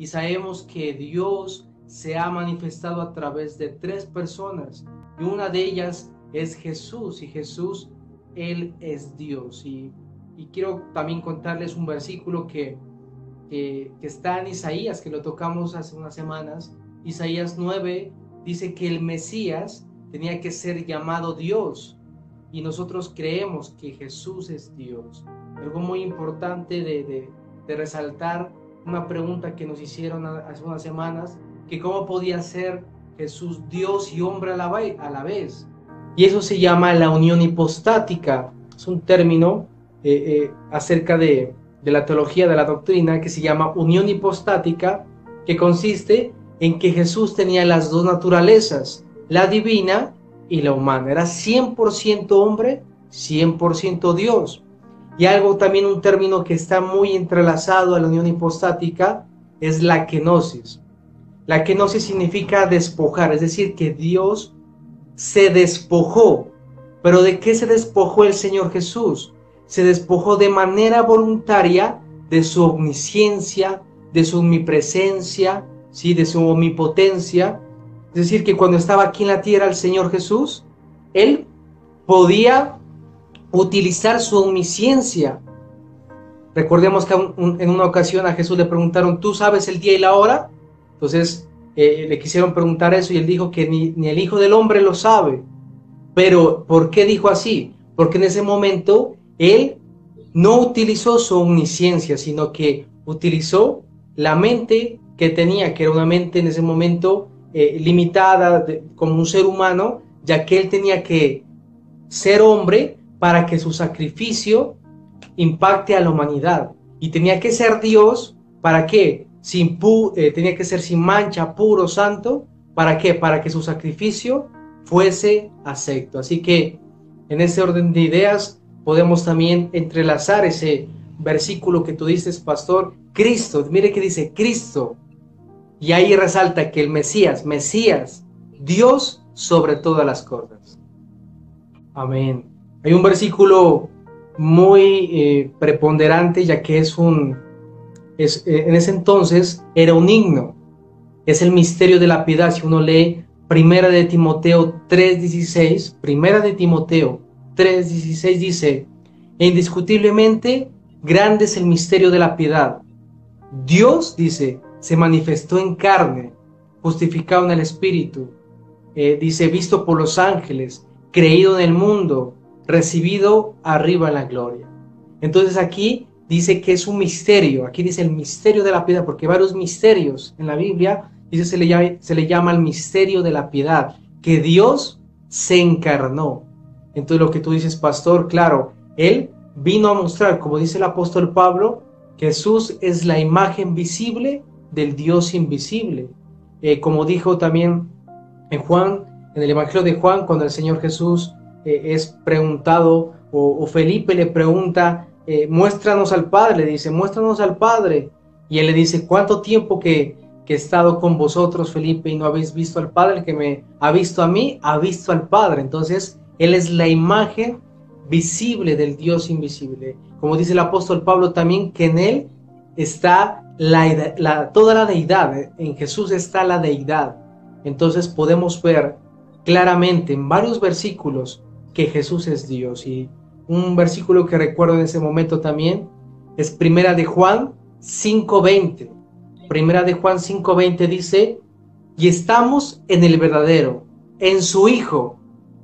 y sabemos que Dios se ha manifestado a través de tres personas, y una de ellas es Jesús, y Jesús, Él es Dios. Y quiero también contarles un versículo que está en Isaías, que lo tocamos hace unas semanas. Isaías 9 dice que el Mesías tenía que ser llamado Dios, y nosotros creemos que Jesús es Dios. Algo muy importante de resaltar, una pregunta que nos hicieron hace unas semanas, que cómo podía ser Jesús Dios y hombre a la vez. Y eso se llama la unión hipostática. Es un término acerca de la teología de la doctrina que se llama unión hipostática, que consiste en que Jesús tenía las dos naturalezas, la divina y la humana. Era 100% hombre, 100% Dios. Y algo también, un término que está muy entrelazado a la unión hipostática, es la kenosis. La kenosis significa despojar, es decir, que Dios se despojó. ¿Pero de qué se despojó el Señor Jesús? Se despojó de manera voluntaria de su omnisciencia, de su omnipresencia, ¿sí? De su omnipotencia. Es decir, que cuando estaba aquí en la tierra el Señor Jesús, Él podía utilizar su omnisciencia. Recordemos que en una ocasión a Jesús le preguntaron, ¿tú sabes el día y la hora? Entonces le quisieron preguntar eso y Él dijo que ni el Hijo del Hombre lo sabe. Pero ¿por qué dijo así? Porque en ese momento Él no utilizó su omnisciencia, sino que utilizó la mente que tenía, que era una mente en ese momento limitada como un ser humano, ya que Él tenía que ser hombre para que su sacrificio impacte a la humanidad, y tenía que ser Dios. ¿Para qué? Tenía que ser sin mancha, puro, santo. ¿Para qué? Para que su sacrificio fuese acepto. Así que en ese orden de ideas podemos también entrelazar ese versículo que tú dices, pastor, Cristo. Mire que dice Cristo, y ahí resalta que el Mesías, Dios sobre todas las cosas. Amén. Hay un versículo muy preponderante, ya que en ese entonces era un himno. Es el misterio de la piedad. Si uno lee Primera de Timoteo 3:16, Primera de Timoteo 3:16 dice, e indiscutiblemente grande es el misterio de la piedad. Dios, dice, se manifestó en carne, justificado en el Espíritu, dice, visto por los ángeles, creído en el mundo, recibido arriba en la gloria. Entonces aquí dice que es un misterio. Aquí dice el misterio de la piedad, porque hay varios misterios en la Biblia. Dice, se le llama el misterio de la piedad, que Dios se encarnó. Entonces lo que tú dices, pastor, claro, Él vino a mostrar, como dice el apóstol Pablo, Jesús es la imagen visible del Dios invisible. Como dijo también en el Evangelio de Juan, cuando el Señor Jesús es preguntado, o Felipe le pregunta, muéstranos al Padre, le dice, muéstranos al Padre. Y él le dice, ¿cuánto tiempo que he estado con vosotros, Felipe, y no habéis visto al Padre? El que me ha visto a mí, ha visto al Padre. Entonces, Él es la imagen visible del Dios invisible. Como dice el apóstol Pablo también, que en Él está toda la deidad, en Jesús está la deidad. Entonces podemos ver claramente en varios versículos que Jesús es Dios. Y un versículo que recuerdo en ese momento también es Primera de Juan 5:20. Primera de Juan 5:20 dice, y estamos en el verdadero, en su Hijo.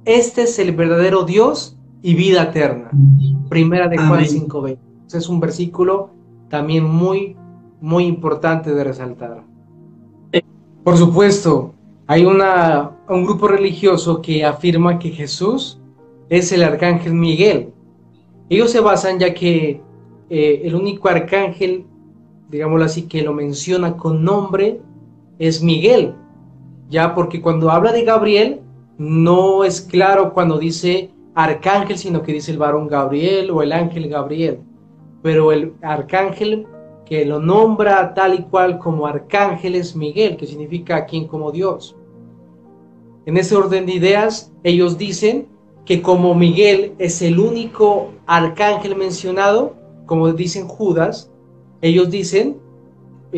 Este es el verdadero Dios y vida eterna. Primera de Juan 5:20. Es un versículo también muy, muy importante de resaltar. Por supuesto, hay un grupo religioso que afirma que Jesús es el arcángel Miguel. Ellos se basan ya que el único arcángel, digámoslo así, que lo menciona con nombre es Miguel, ya porque cuando habla de Gabriel no es claro cuando dice arcángel, sino que dice el varón Gabriel o el ángel Gabriel, pero el arcángel que lo nombra tal y cual como arcángel es Miguel, que significa quien como Dios. En ese orden de ideas, ellos dicen que como Miguel es el único arcángel mencionado, como dicen Judas, ellos dicen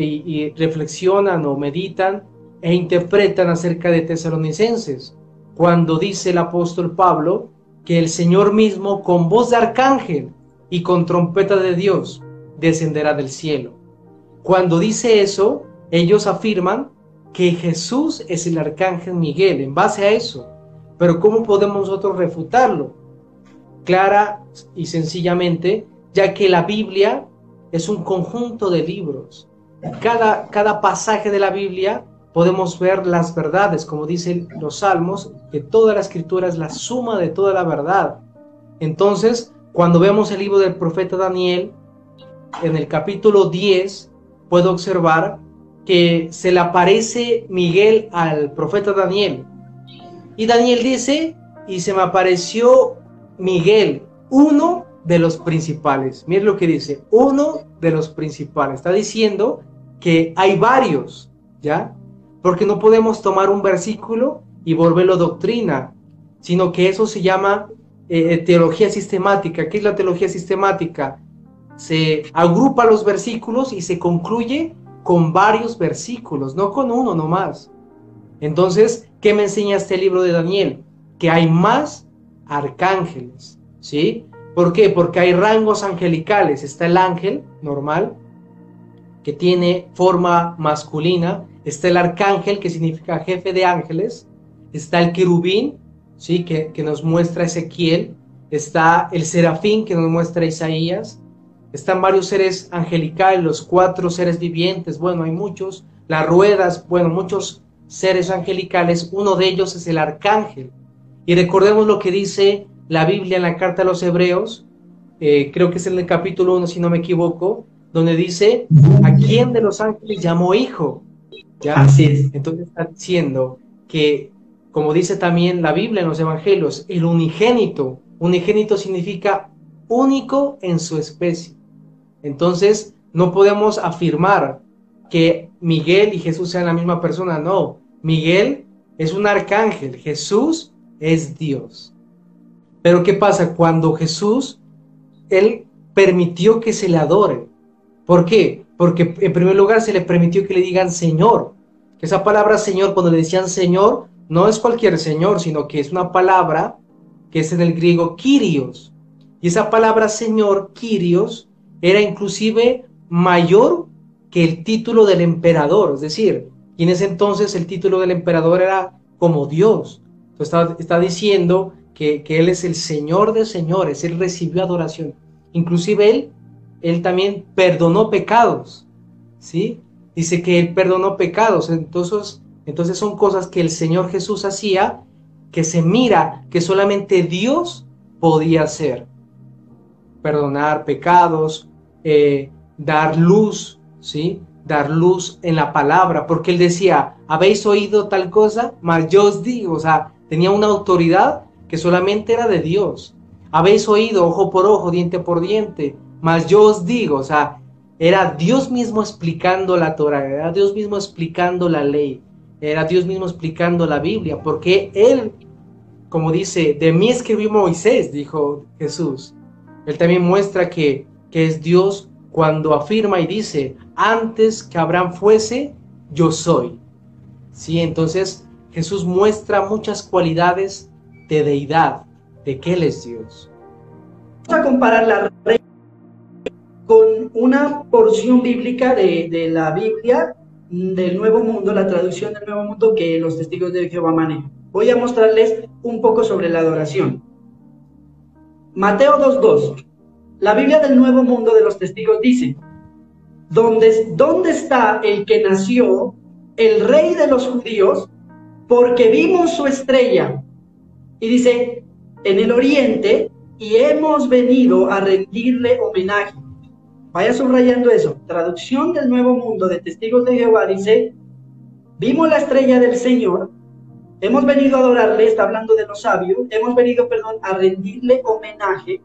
y reflexionan o meditan e interpretan acerca de Tesalonicenses, cuando dice el apóstol Pablo que el Señor mismo con voz de arcángel y con trompeta de Dios descenderá del cielo. Cuando dice eso, ellos afirman que Jesús es el arcángel Miguel en base a eso. Pero ¿cómo podemos nosotros refutarlo? Clara y sencillamente, ya que la Biblia es un conjunto de libros. Cada pasaje de la Biblia podemos ver las verdades, como dicen los Salmos, que toda la Escritura es la suma de toda la verdad. Entonces, cuando vemos el libro del profeta Daniel, en el capítulo 10, puedo observar que se le aparece Miguel al profeta Daniel. Y Daniel dice, y se me apareció Miguel, uno de los principales. Miren lo que dice, uno de los principales. Está diciendo que hay varios, ¿ya? Porque no podemos tomar un versículo y volverlo doctrina, sino que eso se llama teología sistemática. ¿Qué es la teología sistemática? Se agrupa los versículos y se concluye con varios versículos, no con uno nomás. Entonces, ¿qué me enseña este libro de Daniel? Que hay más arcángeles, ¿sí? ¿Por qué? Porque hay rangos angelicales. Está el ángel normal, que tiene forma masculina. Está el arcángel, que significa jefe de ángeles. Está el querubín, ¿sí? que nos muestra Ezequiel. Está el serafín, que nos muestra Isaías. Están varios seres angelicales, los 4 seres vivientes. Bueno, hay muchos. Las ruedas, bueno, muchos seres angelicales. Uno de ellos es el arcángel. Y recordemos lo que dice la Biblia en la carta a los Hebreos, creo que es en el capítulo 1, si no me equivoco, donde dice, ¿a quién de los ángeles llamó hijo? ¿Ya? Así es. Entonces está diciendo que, como dice también la Biblia en los Evangelios, el unigénito significa único en su especie. Entonces, no podemos afirmar que Miguel y Jesús sean la misma persona, no. Miguel es un arcángel, Jesús es Dios. Pero ¿qué pasa? Cuando Jesús, Él permitió que se le adore. ¿Por qué? Porque en primer lugar se le permitió que le digan Señor. Esa palabra Señor, cuando le decían Señor, no es cualquier Señor, sino que es una palabra que es en el griego Kyrios. Y esa palabra Señor, Kyrios, era inclusive mayor que el título del emperador. Es decir, y en ese entonces el título del emperador era como Dios. Entonces está diciendo que Él es el Señor de señores. Él recibió adoración. Inclusive Él también perdonó pecados, ¿sí? Dice que Él perdonó pecados. Entonces son cosas que el Señor Jesús hacía, que se mira que solamente Dios podía hacer. Perdonar pecados, dar luz, ¿sí? Dar luz en la palabra, porque Él decía, ¿habéis oído tal cosa? Mas yo os digo, o sea, tenía una autoridad que solamente era de Dios. Habéis oído ojo por ojo, diente por diente, mas yo os digo, o sea, era Dios mismo explicando la Torah, era Dios mismo explicando la ley, era Dios mismo explicando la Biblia, porque Él, como dice, de mí escribió Moisés, dijo Jesús. Él también muestra que es Dios cuando afirma y dice, antes que Abraham fuese, yo soy. Sí, entonces Jesús muestra muchas cualidades de deidad, de que Él es Dios. Vamos a comparar la reina con una porción bíblica de la Biblia del Nuevo Mundo, la traducción del Nuevo Mundo que los testigos de Jehová manejan. Voy a mostrarles un poco sobre la adoración. Mateo 2:2. La Biblia del Nuevo Mundo de los testigos dice, ¿dónde está el que nació, el rey de los judíos? Porque vimos su estrella. Y dice, en el oriente, y hemos venido a rendirle homenaje. Vaya subrayando eso. Traducción del Nuevo Mundo de Testigos de Jehová dice, vimos la estrella del Señor, hemos venido a adorarle, está hablando de los sabios, hemos venido, a rendirle homenaje,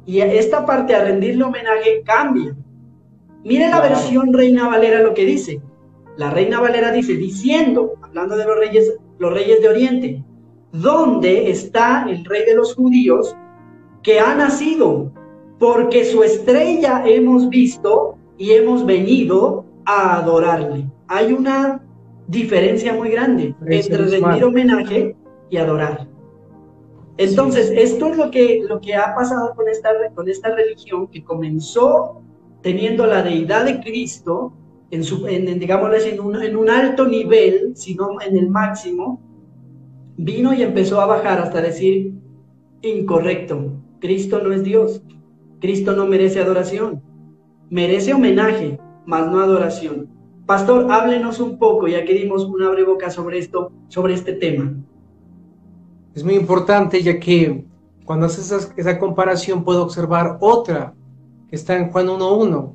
y esta parte a rendirle homenaje cambia. Mire la versión Reina Valera lo que dice. La Reina Valera dice, diciendo, hablando de los reyes de Oriente, ¿dónde está el rey de los judíos que ha nacido? Porque su estrella hemos visto y hemos venido a adorarle. Hay una diferencia muy grande entre rendir homenaje y adorar. Entonces, esto es lo que ha pasado con esta religión que comenzó teniendo la deidad de Cristo, digámoslo así, en un alto nivel, sino en el máximo, vino y empezó a bajar hasta decir, incorrecto, Cristo no es Dios, Cristo no merece adoración, merece homenaje, mas no adoración. Pastor, háblenos un poco, ya que dimos una boca sobre esto, sobre este tema. Es muy importante, ya que cuando haces esa comparación puedo observar otra que está en Juan 1.1.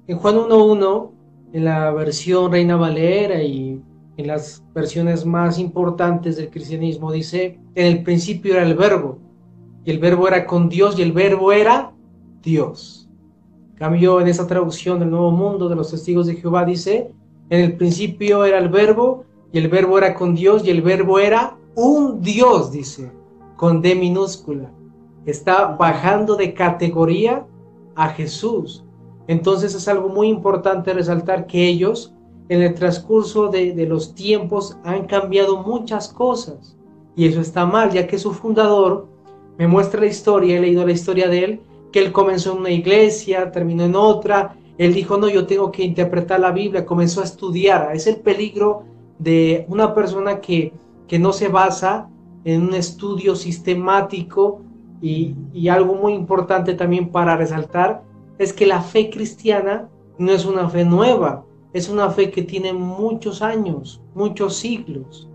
En Juan 1.1, en la versión Reina Valera y en las versiones más importantes del cristianismo, dice, en el principio era el verbo, y el verbo era con Dios, y el verbo era Dios. En cambio, en esa traducción del Nuevo Mundo de los Testigos de Jehová dice, en el principio era el verbo, y el verbo era con Dios, y el verbo era un Dios, dice, con D minúscula. Está bajando de categoría a Jesús. Entonces es algo muy importante resaltar que ellos, en el transcurso de los tiempos, han cambiado muchas cosas. Y eso está mal, ya que su fundador me muestra la historia, he leído la historia de él, que él comenzó en una iglesia, terminó en otra. Él dijo, no, yo tengo que interpretar la Biblia, comenzó a estudiar. Es el peligro de una persona que no se basa en un estudio sistemático, y algo muy importante también para resaltar es que la fe cristiana no es una fe nueva, es una fe que tiene muchos años, muchos siglos,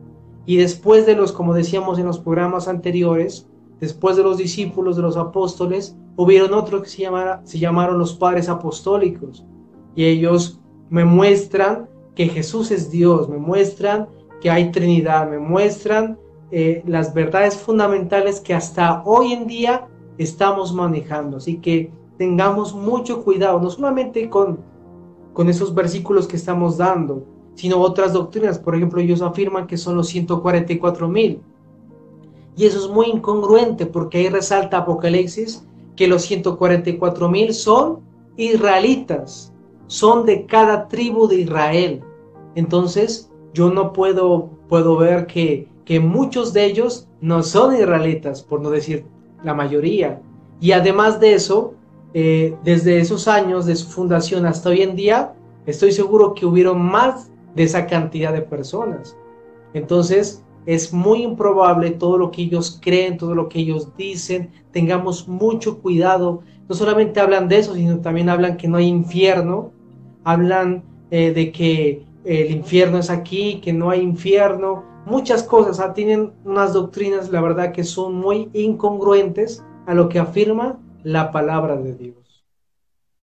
y después de los, como decíamos en los programas anteriores, después de los discípulos, de los apóstoles, hubieron otros que se llamaron los padres apostólicos, y ellos me muestran que Jesús es Dios, me muestran que hay Trinidad, me muestran las verdades fundamentales que hasta hoy en día estamos manejando. Así que tengamos mucho cuidado, no solamente con esos versículos que estamos dando, sino otras doctrinas. Por ejemplo, ellos afirman que son los 144,000. Y eso es muy incongruente, porque ahí resalta Apocalipsis que los 144,000 son israelitas, son de cada tribu de Israel. Entonces, yo no puedo ver que muchos de ellos no son israelitas, por no decir la mayoría. Y además de eso, desde esos años de su fundación hasta hoy en día, estoy seguro que hubieron más de esa cantidad de personas. Entonces, es muy improbable todo lo que ellos creen, todo lo que ellos dicen. Tengamos mucho cuidado. No solamente hablan de eso, sino también hablan que no hay infierno. Hablan de que el infierno es aquí, que no hay infierno. Muchas cosas, tienen unas doctrinas, la verdad, que son muy incongruentes a lo que afirma la palabra de Dios.